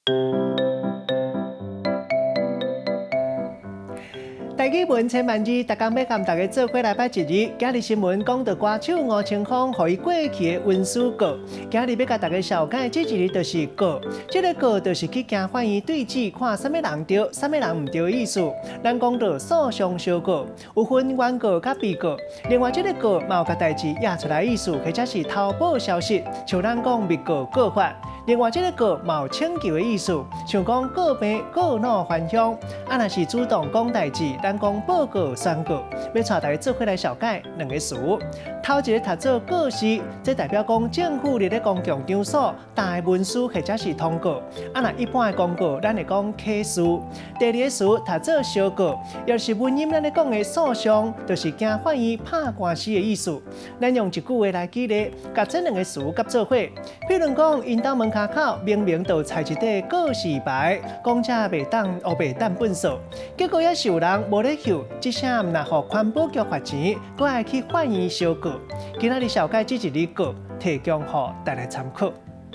台语文千万字，大家要跟大家做伙来拜一日。今日新闻讲到歌手吴青峰，予伊过去的文书稿。今日要甲大家小解这一日就是稿，这个稿就是去行法院对质，看什么人对，什么人唔对的意思。咱讲到诉讼小稿，有分原告甲被告。另外，这个稿嘛有甲代志压出来意思，或者是偷报消息，像咱讲被告告发。另外，这个告嘛有请求的意思，像讲告病、告恼还乡。若是主动讲代志，咱讲报告宣告。要带大家做伙来小解两个词。头一个读做告示，这代表讲政府伫咧公共场所打的文书或者是通告。若一般的公告，咱会讲启事。第二个词读做小告，要是文音咱咧讲的诉讼，就是惊法院拍官司的意思。咱用一句话来举例，甲这两个词夹做伙。譬如讲，因兜门口明明就插一块告示牌，讲这袂当黑白当本数，结果也是有人无咧扣，即声毋若互环保局罚钱，搁爱去法院小告。今仔日小解这一日告，提供予大家参考。